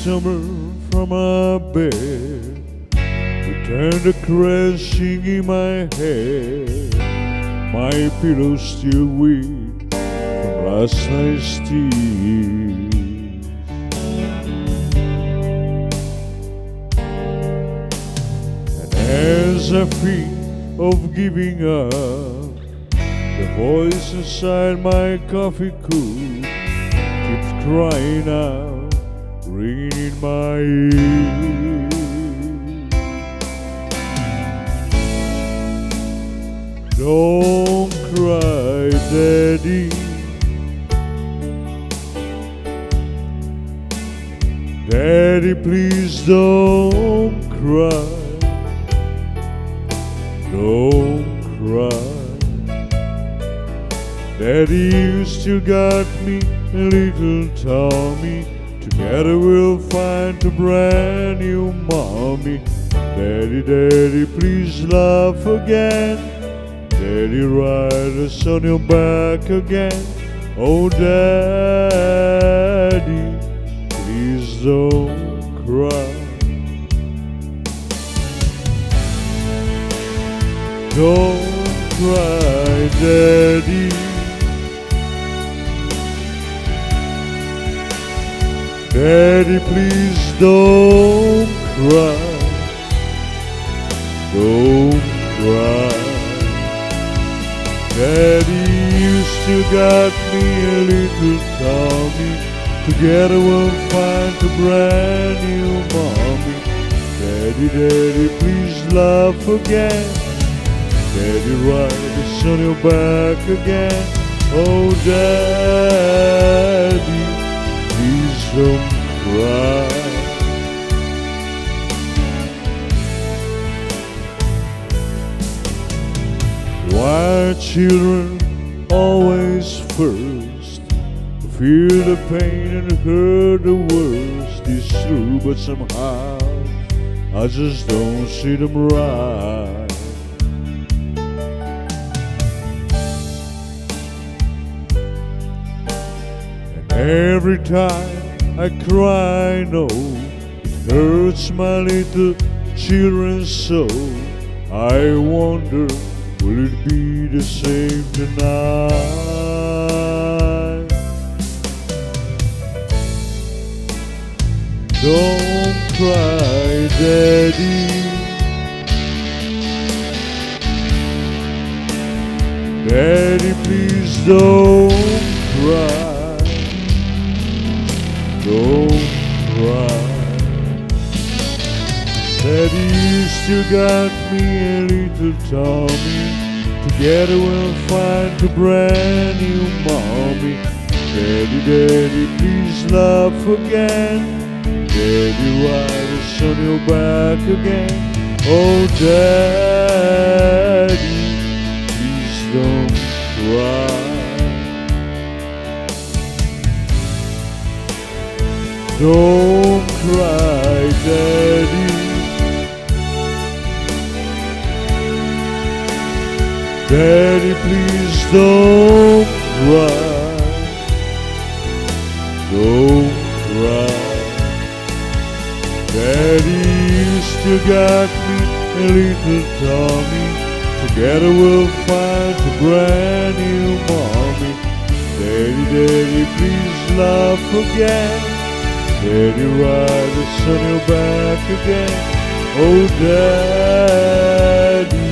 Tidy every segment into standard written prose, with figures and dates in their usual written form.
stumble from my bed, with tender caressing in my head, my pillow still wet from last night's tears. And as I think of giving up, the voice inside my coffee cup keeps crying out, ringing in my ear. Don't cry, Daddy. Daddy, please don't cry. Don't cry. Daddy, you still got me, little Tommy. Together we'll find a brand new mommy. Daddy, Daddy, please laugh again. Daddy, ride us on your back again. Oh, Daddy, please don't cry. Don't cry, Daddy. Daddy, please don't cry. Don't cry. Daddy, you still got me, a little Tommy. Together we'll find a brand new mommy. Daddy, Daddy, please laugh again. Daddy, ride us on your back again. Oh, Daddy, please don't cry. Why children always first? Feel the pain and hurt the worst. It's true, but somehow I just don't see them right. Every time I cry, no, it hurts my little children's soul. I wonder, will it be the same tonight? Don't cry, Daddy. Daddy, please don't cry. Don't cry. Daddy, you still got me, a little Tommy. Together we'll find a brand new mommy. Daddy, Daddy, please laugh again. Daddy, ride us on your back again. Oh, Daddy, please don't cry. Don't cry, Daddy. Daddy, please don't cry. Don't cry. Daddy, you still got me, a little Tommy. Together we'll find a brand new mommy. Daddy, Daddy, please laugh again. Daddy, ride us on your back again. Oh, Daddy,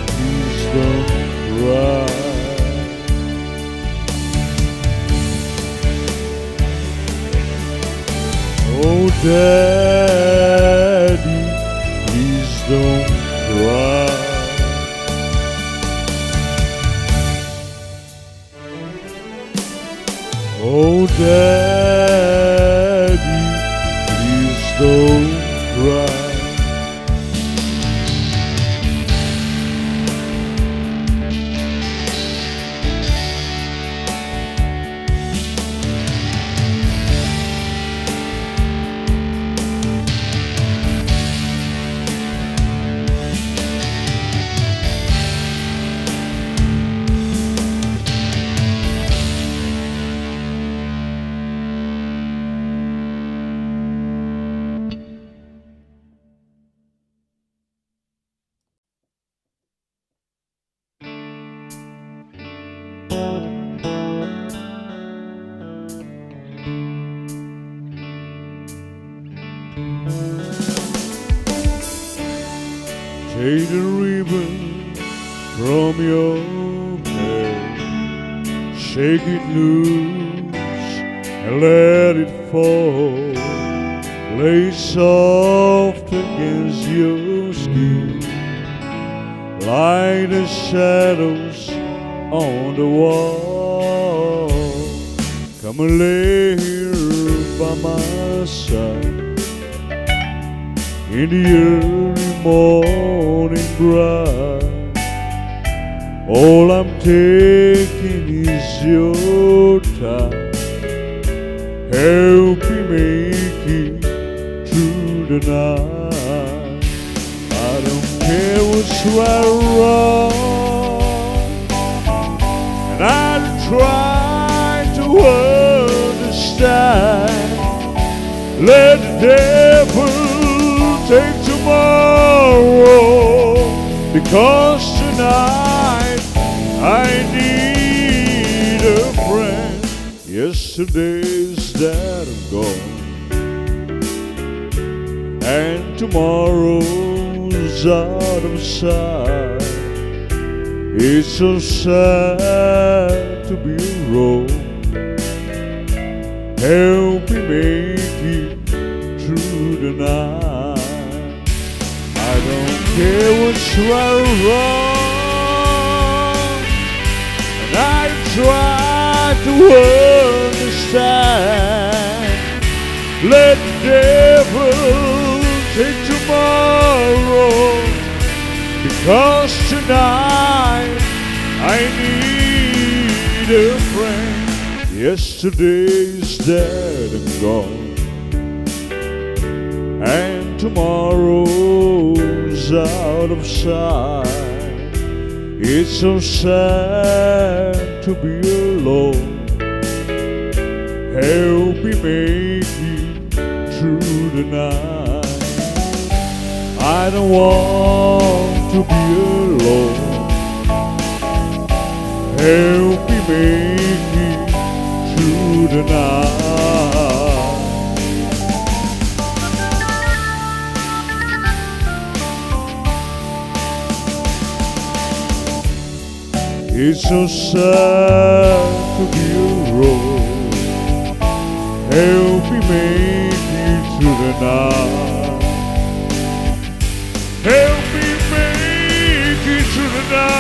please don't cry. Oh, Daddy, please don't cry. Oh, Daddy, please don't cry. take the ribbon from your hair, shake it loose and let it fall. Lay soft against your skin, like the shadows on the wall. Come and lay here by my side in the early morning bright. All I'm taking is your time. Help me make it through the night. I don't care what's right or wrong, and I try to understand. Let the devil take tomorrow, because tonight I need a friend. Yesterday's dead and gone, and tomorrow's out of sight. It's so sad to be alone. Help me make it through the night. I don't care what's right or wrong, and I try to understand. Let the devil take tomorrow, because tonight I need a friend. Yesterday's dead and gone, and tomorrow's out of sight. It's so sad to be alone. Help me make it through the night. I don't want to be alone. Help me make it through the night. It's so sad to be alone. Help me make it through the night. Help me make it through the night.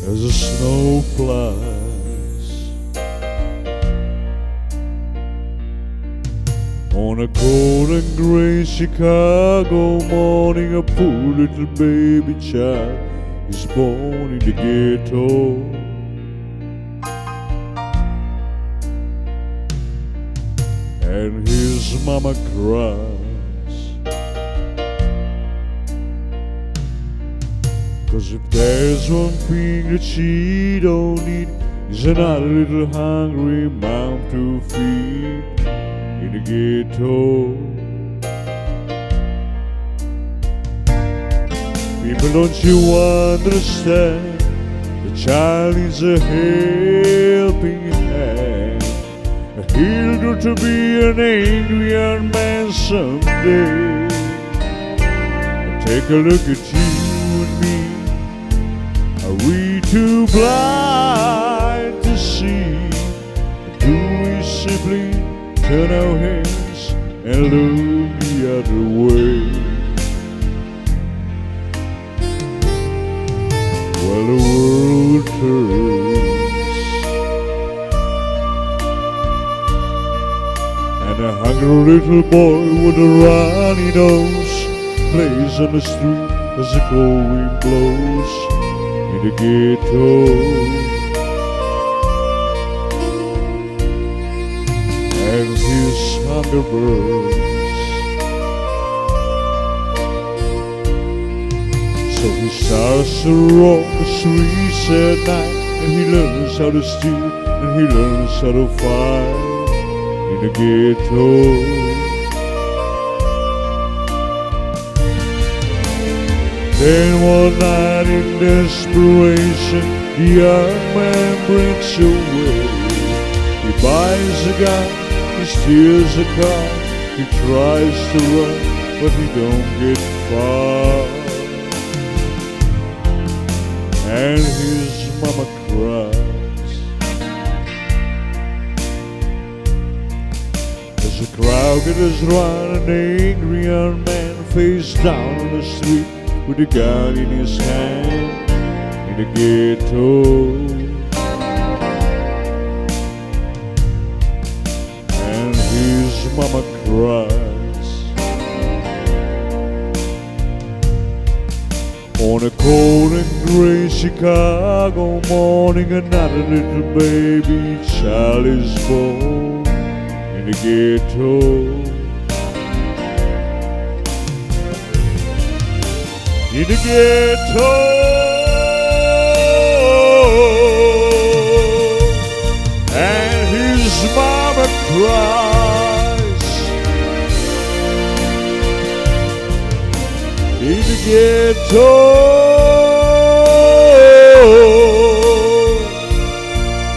As the snow flies on a cold and gray Chicago morning, a poor little baby child is born in the ghetto. And his mama cries, 'cause if there's one thing that she don't need, is another little hungry mouth to feed in the ghetto. People, don't you understand? The child needs a helping hand. He'll grow to be an angry young man someday. Take a look at you and me. Are we too blind to see? Or do we simply turn our heads and look the other way? Well, the world turns, and a hungry little boy with a runny nose plays on the street as the cold wind blows in the ghetto. And his hunger burns So he starts to roam the streets at night, and he learns how to steal, and he learns how to fight in the ghetto. Then one night in desperation, the young man breaks away. He buys a gun, he steals a car, he tries to run, but he don't get far. And his mama cries as the crowd gets round, an angry young man face down on the street with a gun in his hand in the ghetto. And his mama cries. On a cold and gray Chicago morning, another little baby child is born in the ghetto. In the ghetto, and his mama cries. In the ghetto,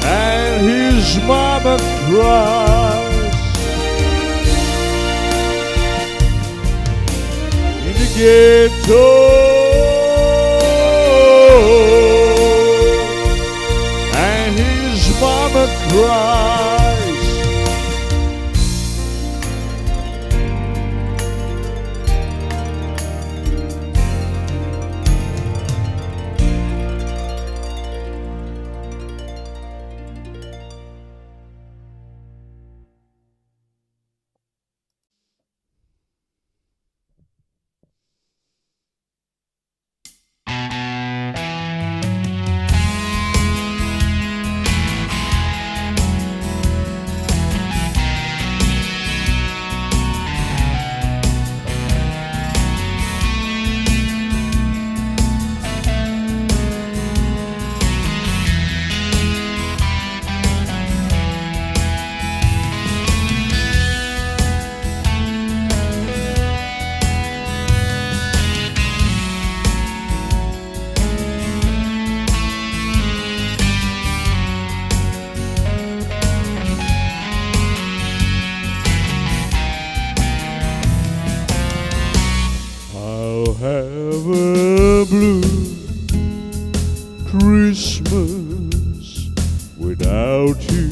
and his mama cries. In the ghetto, and his mama cries. Have a blue Christmas without you.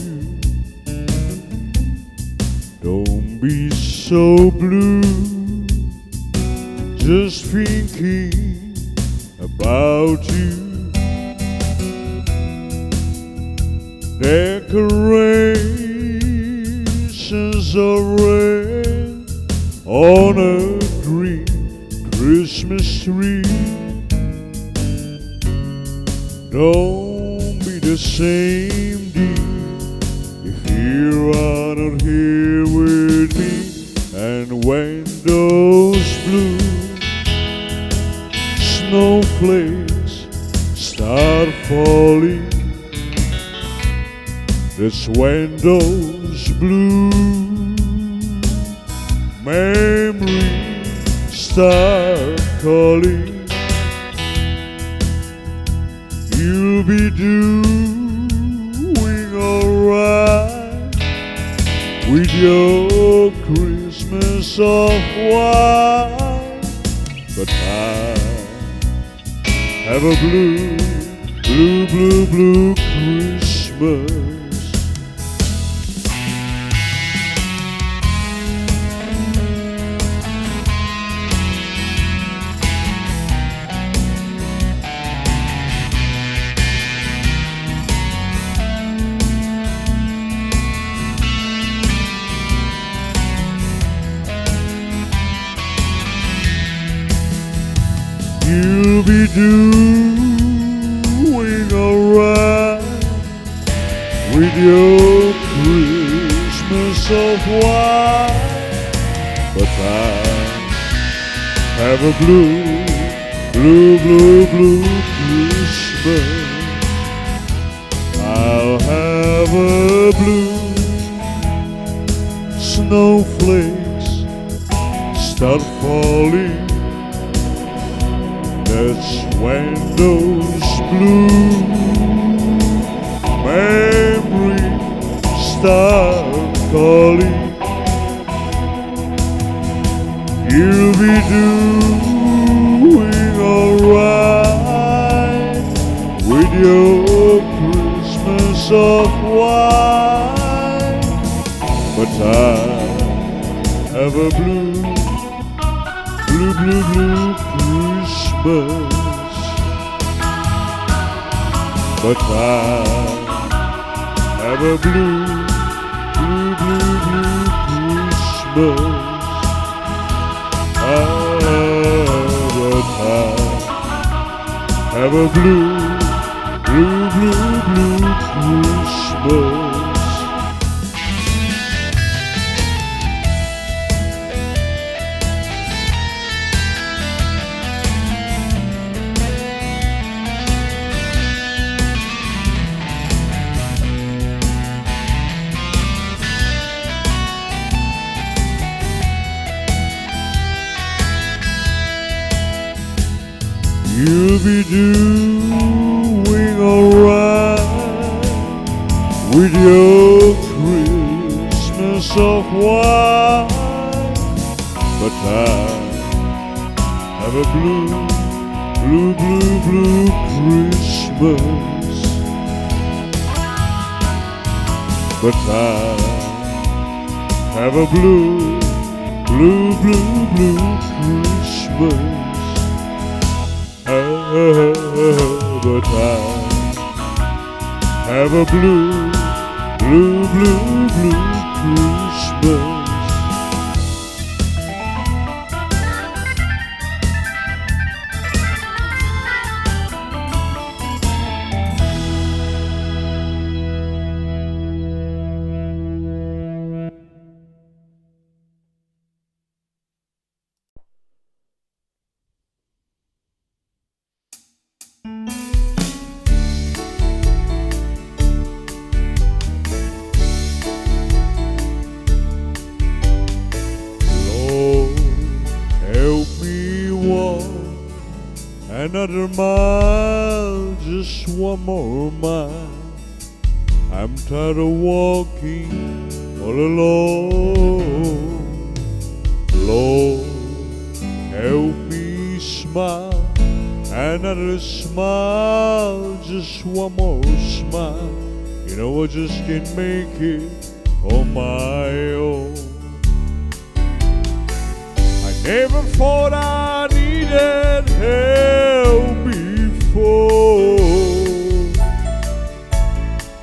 Don't be so blue, just thinking about you. Decorations are red on a green Christmas tree. Don't be the same, dear, if you are not here with me. And when those blue snowflakes start falling, that's when those blue memories start calling. You'll be doing alright with your Christmas of white, but I have a blue, blue, blue, blue Christmas. You'll be doing alright with your Christmas of white, but I have a blue, blue, blue, blue Christmas. I'll have a blue. Snowflakes start falling. That's when those blue memories start calling. You'll be doing alright with your Christmas of wine. But I have a blue, blue, blue, blue Christmas. But I have a blue, blue, blue, blue Christmas. But I have a blue, blue, blue, blue Christmas. You'll be doing alright with your Christmas of wine. But I have a blue, blue, blue, blue Christmas. But I have a blue, blue, blue, blue Christmas. But I have a blue, blue, blue, blue Christmas. Another mile, just one more mile. I'm tired of walking all alone. Lord, help me smile. Another smile, just one more smile. You know I just can't make it on my own. I never thought I needed help before.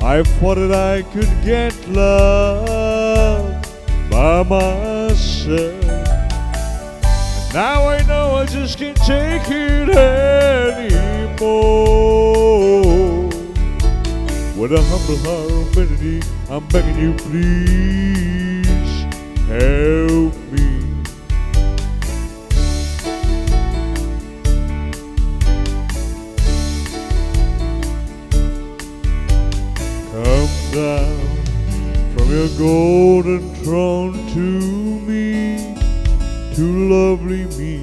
I thought that I could get love by myself. And now I know I just can't take it anymore. With a humble heart of humility, I'm begging you, please help me. Down from your golden throne to me, to lovely me.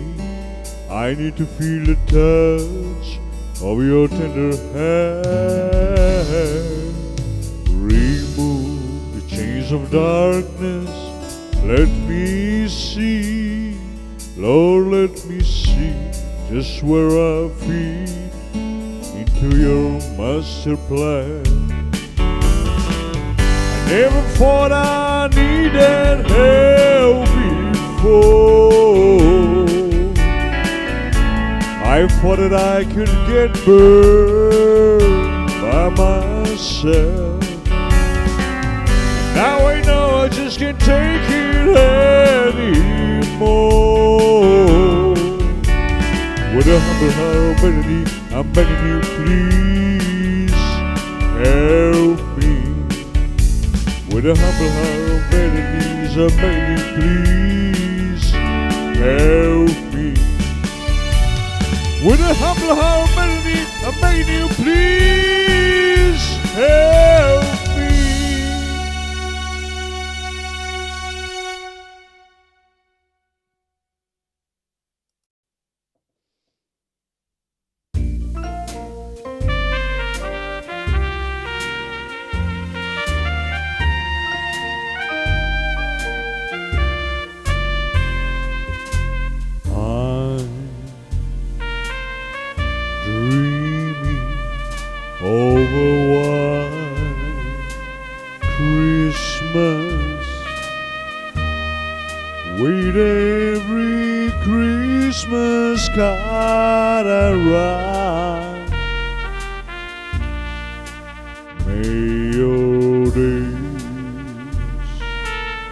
I need to feel the touch of your tender hand. Remove the chains of darkness. Let me see, Lord, let me see just where I fit into your master plan. Never thought I needed help before. I thought that I could get burned by myself. Now I know I just can't take it anymore. With a humble heart of humility, I'm begging you, please help me. With a humble heart of melodies, I'm begging you, please help me. With a humble heart melody, I'm begging you, please help me. Dreaming over white Christmas, with every Christmas card I write. May your days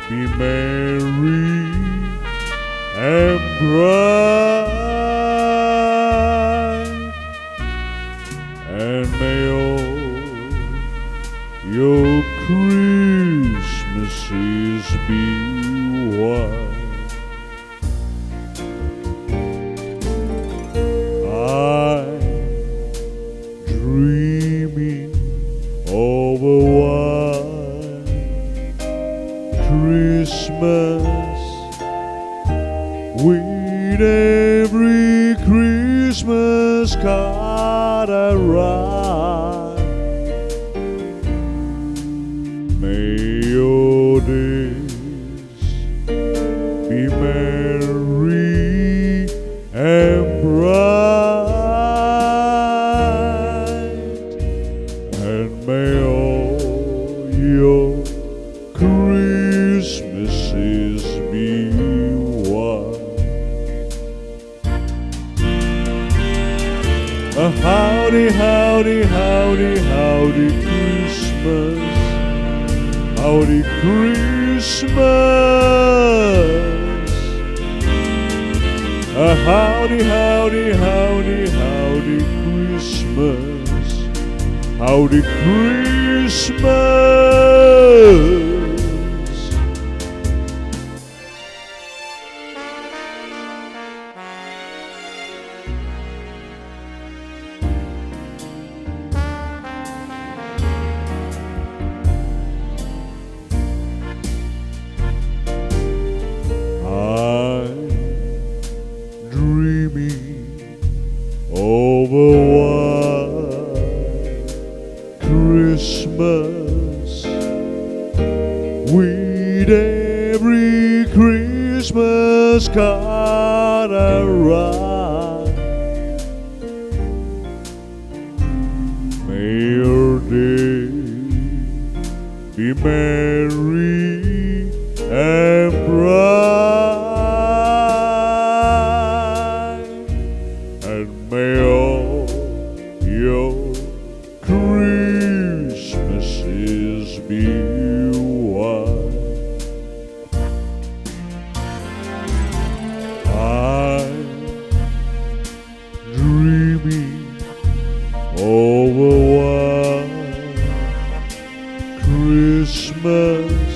be merry and bright. And may all your Christmases be white. I'm dreaming of a white Christmas, with every Christmas card I write. May your days be merry and bright, and may all your Christmases be white. A howdy, howdy, howdy, howdy Christmas, howdy Christmas. A howdy, howdy, howdy, howdy Christmas, howdy Christmas. Of a white Christmas, with every Christmas card I write. May your day be merry and bright, and may all your Christmases be white. I'm dreaming of a white Christmas,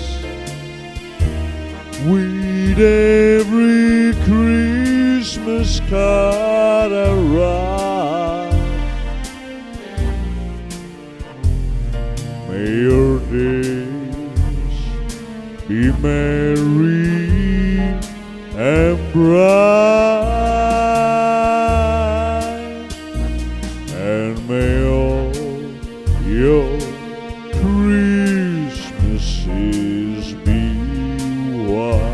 with every Christmas card I write. May your days be merry and bright, and may all your Christmases be white.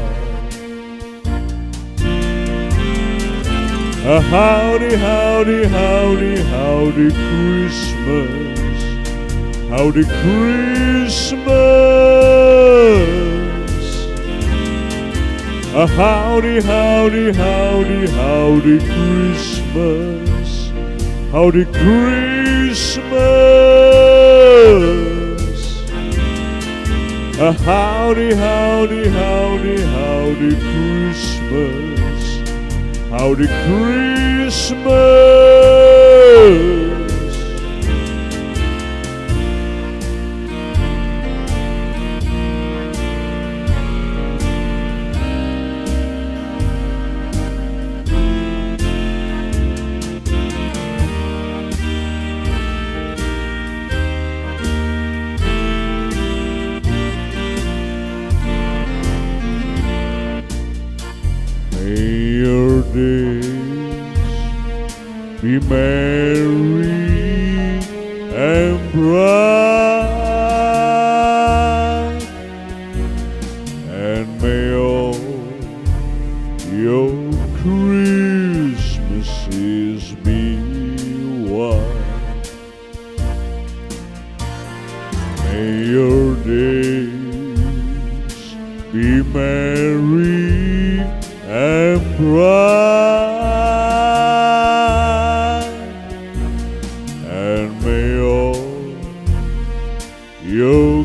A howdy, howdy, howdy, howdy Christmas, howdy Christmas. A howdy, howdy, howdy, howdy Christmas, howdy Christmas. A howdy, howdy, howdy, howdy Christmas, howdy Christmas. merry and bright, and may all your Christmases be white. May your days be merry and bright, and may all your